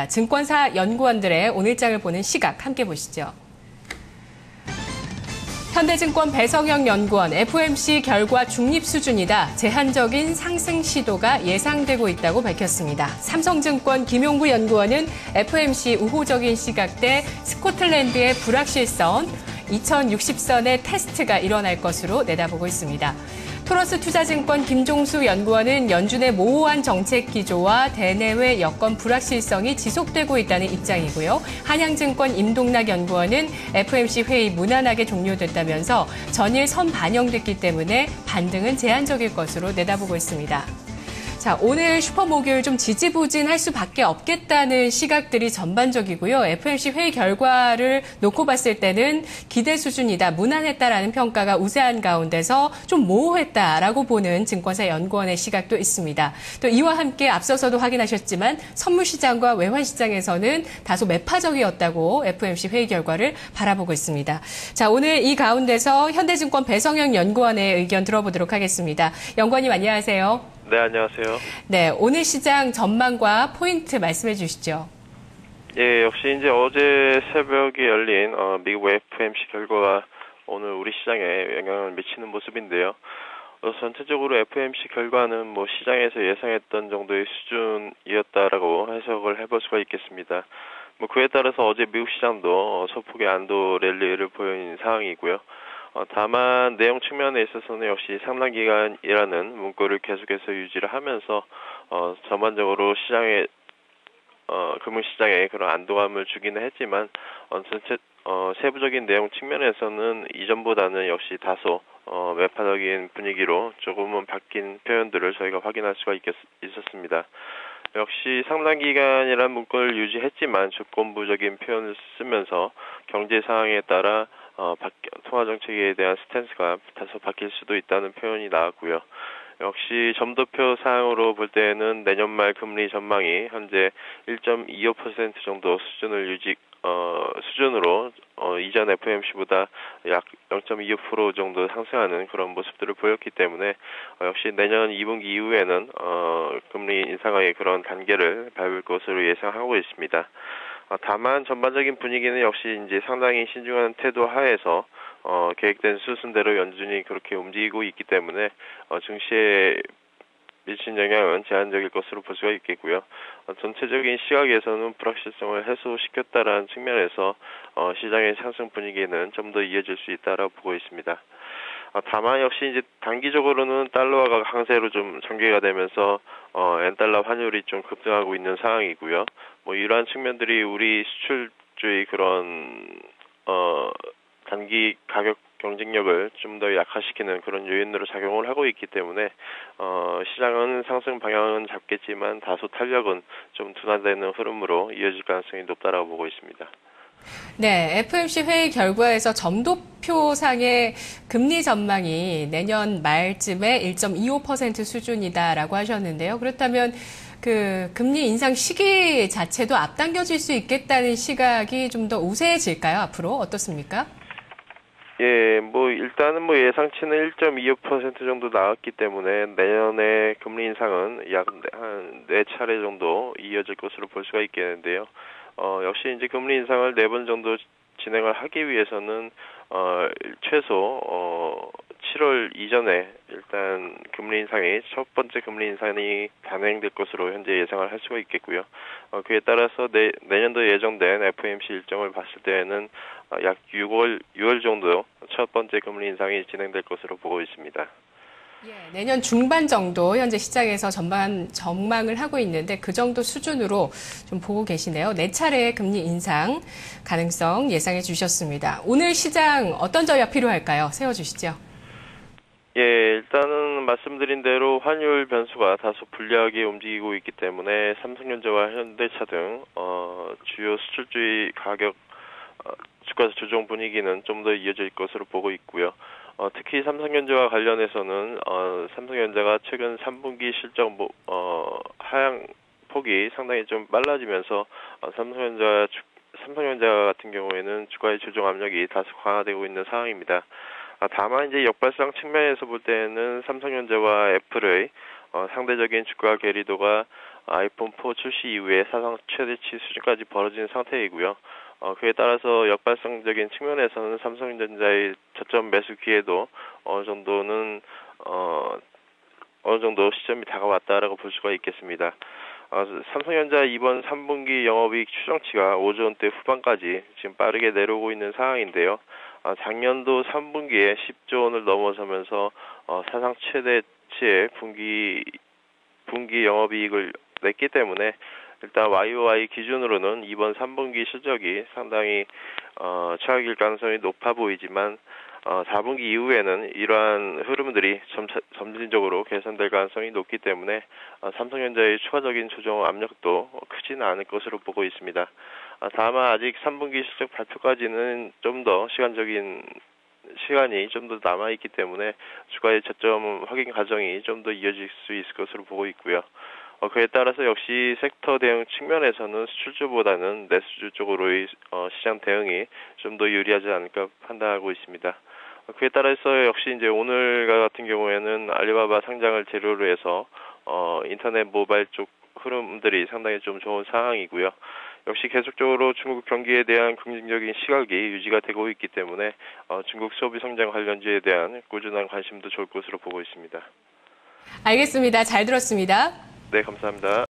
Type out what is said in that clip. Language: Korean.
증권사 연구원들의 오늘장을 보는 시각 함께 보시죠. 현대증권 배성영 연구원 FOMC 결과 중립 수준이다. 제한적인 상승 시도가 예상되고 있다고 밝혔습니다. 삼성증권 김용구 연구원은 FOMC 우호적인 시각대 스코틀랜드의 불확실성, 2060선의 테스트가 일어날 것으로 내다보고 있습니다. 토러스 투자증권 김종수 연구원은 연준의 모호한 정책 기조와 대내외 여건 불확실성이 지속되고 있다는 입장이고요. 한양증권 임동락 연구원은 FOMC 회의 무난하게 종료됐다면서 전일 선반영됐기 때문에 반등은 제한적일 것으로 내다보고 있습니다. 자, 오늘 슈퍼목요일 좀 지지부진할 수밖에 없겠다는 시각들이 전반적이고요. FOMC 회의 결과를 놓고 봤을 때는 기대 수준이다, 무난했다라는 평가가 우세한 가운데서 좀 모호했다라고 보는 증권사 연구원의 시각도 있습니다. 또 이와 함께 앞서서도 확인하셨지만 선물시장과 외환시장에서는 다소 매파적이었다고 FOMC 회의 결과를 바라보고 있습니다. 자, 오늘 이 가운데서 현대증권 배성영 연구원의 의견 들어보도록 하겠습니다. 연구원님 안녕하세요. 네, 안녕하세요. 네, 오늘 시장 전망과 포인트 말씀해 주시죠. 예, 역시 이제 어제 새벽에 열린 미국 FOMC 결과가 오늘 우리 시장에 영향을 미치는 모습인데요. 전체적으로 FOMC 결과는 뭐 시장에서 예상했던 정도의 수준이었다라고 해석을 해볼 수가 있겠습니다. 뭐 그에 따라서 어제 미국 시장도 소폭의 안도 랠리를 보인 상황이고요. 다만 내용 측면에 있어서는 역시 상당 기간이라는 문구를 계속해서 유지를 하면서 전반적으로 시장에 금융시장에 그런 안도감을 주기는 했지만 전체 세부적인 내용 측면에서는 이전보다는 역시 다소 매파적인 분위기로 조금은 바뀐 표현들을 저희가 확인할 수가 있었습니다. 역시 상당 기간이라는 문구를 유지했지만 조건부적인 표현을 쓰면서 경제 상황에 따라 통화 정책에 대한 스탠스가 다소 바뀔 수도 있다는 표현이 나왔고요. 역시 점도표 사항으로 볼 때는 내년 말 금리 전망이 현재 1.25% 정도 수준으로 이전 FOMC보다 약 0.25% 정도 상승하는 그런 모습들을 보였기 때문에 역시 내년 2분기 이후에는 금리 인상의 그런 단계를 밟을 것으로 예상하고 있습니다. 다만 전반적인 분위기는 역시 이제 상당히 신중한 태도 하에서 계획된 수순대로 연준이 그렇게 움직이고 있기 때문에 증시에 미친 영향은 제한적일 것으로 볼 수가 있겠고요. 전체적인 시각에서는 불확실성을 해소시켰다라는 측면에서 시장의 상승 분위기는 좀 더 이어질 수 있다라고 보고 있습니다. 다만 역시 이제 단기적으로는 달러화가 강세로 좀 전개가 되면서 엔달러 환율이 좀 급등하고 있는 상황이고요. 뭐 이러한 측면들이 우리 수출주의 그런 단기 가격 경쟁력을 좀 더 약화시키는 그런 요인으로 작용을 하고 있기 때문에 시장은 상승 방향은 잡겠지만 다소 탄력은 좀 둔화되는 흐름으로 이어질 가능성이 높다라고 보고 있습니다. 네, FOMC 회의 결과에서 점도표상의 금리 전망이 내년 말쯤에 1.25% 수준이다라고 하셨는데요. 그렇다면 그 금리 인상 시기 자체도 앞당겨질 수 있겠다는 시각이 좀 더 우세해질까요? 앞으로 어떻습니까? 예, 뭐 일단은 뭐 예상치는 1.25% 정도 나왔기 때문에 내년에 금리 인상은 약 한 4차례 정도 이어질 것으로 볼 수가 있겠는데요. 역시 이제 금리 인상을 4번 정도 진행을 하기 위해서는 최소 7월 이전에 일단 금리 인상이 첫 번째 금리 인상이 단행될 것으로 현재 예상을 할 수가 있겠고요. 그에 따라서 내년도 예정된 FOMC 일정을 봤을 때에는 약 6월 정도 첫 번째 금리 인상이 진행될 것으로 보고 있습니다. 예, 내년 중반 정도 현재 시장에서 전망을 하고 있는데 그 정도 수준으로 좀 보고 계시네요. 4차례의 금리 인상 가능성 예상해 주셨습니다. 오늘 시장 어떤 전략 필요할까요? 세워주시죠. 예, 일단은 말씀드린 대로 환율 변수가 다소 불리하게 움직이고 있기 때문에 삼성전자와 현대차 등 주요 수출주의 가격 주가 조정 분위기는 좀 더 이어질 것으로 보고 있고요. 특히 삼성전자와 관련해서는 삼성전자가 최근 3분기 실적 하향 폭이 상당히 좀 빨라지면서 삼성전자 같은 경우에는 주가의 조정 압력이 다소 강화되고 있는 상황입니다. 다만 이제 역발상 측면에서 볼 때는 삼성전자와 애플의 상대적인 주가 괴리도가 아이폰 4 출시 이후에 사상 최대치 수준까지 벌어진 상태이고요. 그에 따라서 역발상적인 측면에서는 삼성전자의 저점 매수 기회도 어느 정도 시점이 다가왔다라고 볼 수가 있겠습니다. 삼성전자 이번 3분기 영업이익 추정치가 5조 원대 후반까지 지금 빠르게 내려오고 있는 상황인데요. 작년도 3분기에 10조 원을 넘어서면서 사상 최대치의 분기 영업이익을 냈기 때문에 일단 YOY 기준으로는 이번 3분기 실적이 상당히 최악일 가능성이 높아 보이지만 4분기 이후에는 이러한 흐름들이 점진적으로 개선될 가능성이 높기 때문에 삼성전자의 추가적인 조정 압력도 크지는 않을 것으로 보고 있습니다. 다만 아직 3분기 실적 발표까지는 좀 더 시간이 좀 더 남아있기 때문에 주가의 저점 확인 과정이 좀 더 이어질 수 있을 것으로 보고 있고요. 그에 따라서 역시 섹터 대응 측면에서는 수출주보다는 내수주 쪽으로의 시장 대응이 좀 더 유리하지 않을까 판단하고 있습니다. 그에 따라서 역시 이제 오늘 같은 경우에는 알리바바 상장을 재료로 해서 인터넷 모바일 쪽 흐름들이 상당히 좀 좋은 상황이고요. 역시 계속적으로 중국 경기에 대한 긍정적인 시각이 유지가 되고 있기 때문에 중국 소비 성장 관련주에 대한 꾸준한 관심도 좋을 것으로 보고 있습니다. 알겠습니다. 잘 들었습니다. 네, 감사합니다.